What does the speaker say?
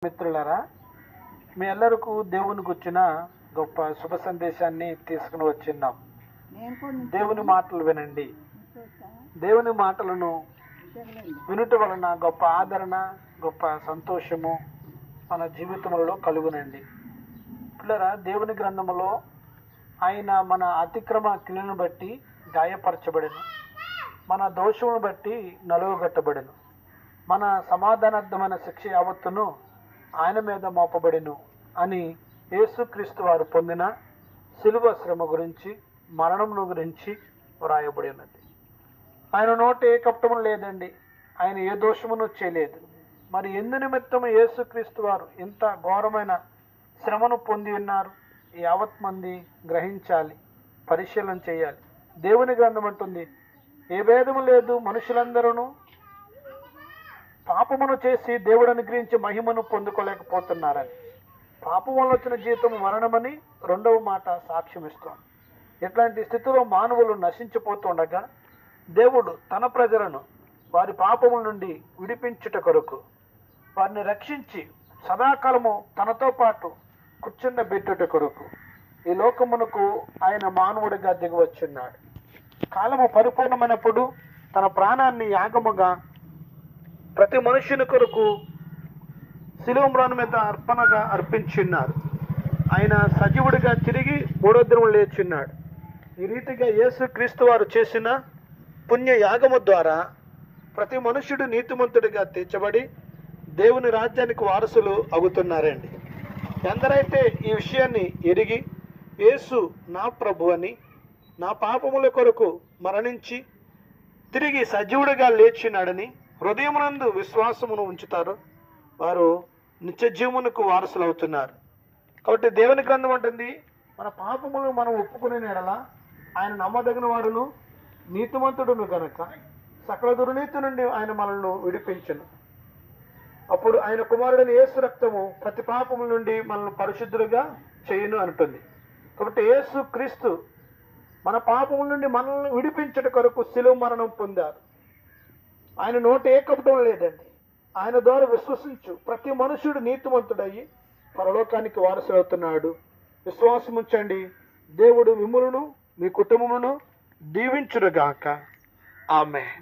మిత్రులారా, మీ అందరకు దేవుని గుర్చిన గొప్ప శుభ సందేశాన్ని తీసుకుని వచ్చిన్నాం. దేవుని మాటలు వినండి. దేవుని మాటలను వినుట వలన గొప్ప ఆదరణ, గొప్ప సంతోషము మన జీవితంలో కలుగునండి. పిల్లరా, దేవుని గ్రంథములో ఆయన మన అతిక్రమ క్రియలను బట్టి గాయపరచబడెను, మన దోషమును బట్టి నలుగుగట్టబడెను, మన సమాధానార్థమైన శిక్ష యావత్తును ఆయన మీద మోపబడెను అని యేసుక్రీస్తు వారు పొందిన శిలువ శ్రమ గురించి, మరణమును గురించి వ్రాయబడి ఉన్నది. ఆయన నోట ఏ కపటము లేదండి, ఆయన ఏ దోషమును చేయలేదు. మరి ఎందు నిమిత్తము యేసుక్రీస్తు వారు ఇంత ఘోరమైన శ్రమను పొంది ఉన్నారు? యావత్ మంది గ్రహించాలి, పరిశీలన చేయాలి. దేవుని గ్రంథం అంటుంది, ఏ భేదము లేదు, మనుషులందరూ పాపమును చేసి దేవుడు అనుగ్రహించి మహిమను పొందుకోలేకపోతున్నారని. పాపం వల్ల వచ్చిన జీవితం మరణమని రెండవ మాట సాక్ష్యం ఇస్తోంది. ఇట్లాంటి స్థితిలో మానవులు నశించిపోతుండగా దేవుడు తన ప్రజలను వారి పాపముల నుండి విడిపించుట కొరకు, వారిని రక్షించి సదాకాలము తనతో పాటు కూర్చుండబెట్టుట కొరకు ఈ లోకమునకు ఆయన మానవుడిగా దిగివచ్చున్నాడు. కాలము పరిపూర్ణమైనప్పుడు తన ప్రాణాన్ని యాగముగా ప్రతి మనుషుని కొరకు శిలువ మ్రాను మీద అర్పణగా అర్పించున్నారు. ఆయన సజీవుడిగా తిరిగి మూడో దినము లేచున్నాడు. ఈ రీతిగా యేసుక్రీస్తు వారు చేసిన పుణ్య యాగము ద్వారా ప్రతి మనుషుడు నీతిమంతుడిగా తీర్చబడి దేవుని రాజ్యానికి వారసులు అవుతున్నారండి. ఎందరైతే ఈ విషయాన్ని ఎరిగి యేసు నా ప్రభు అని, నా పాపముల కొరకు మరణించి తిరిగి సజీవుడిగా లేచినాడని హృదయమునందు విశ్వాసమును ఉంచుతారు, వారు నిత్యజీవునికి వారసులు అవుతున్నారు. కాబట్టి దేవుని గ్రంథం అంటుంది, మన పాపములను మనం ఒప్పుకునే ఎడల ఆయన నమ్మదగిన వాడును నీతిమంతుడును గనక సకల దుర్నీతి నుండి ఆయన మనల్ని విడిపించును. అప్పుడు ఆయన కుమారుడైన యేసు రక్తము ప్రతి పాపముల నుండి మనల్ని పరిశుద్ధులుగా చేయును అంటుంది. కాబట్టి యేసు క్రీస్తు మన పాపముల నుండి మనల్ని విడిపించట కొరకు శిలువ మరణం పొందారు. ఆయన నోట ఏ కపటం లేదండి. ఆయన ద్వారా విశ్వసించు ప్రతి మనుషుడు నీతిమంతుడయ్యి పరలోకానికి వారసులవుతున్నాడు. విశ్వాసం ఉంచండి. దేవుడు మిమ్ములను మీ కుటుంబమును దీవించునుగాక. ఆమేన్.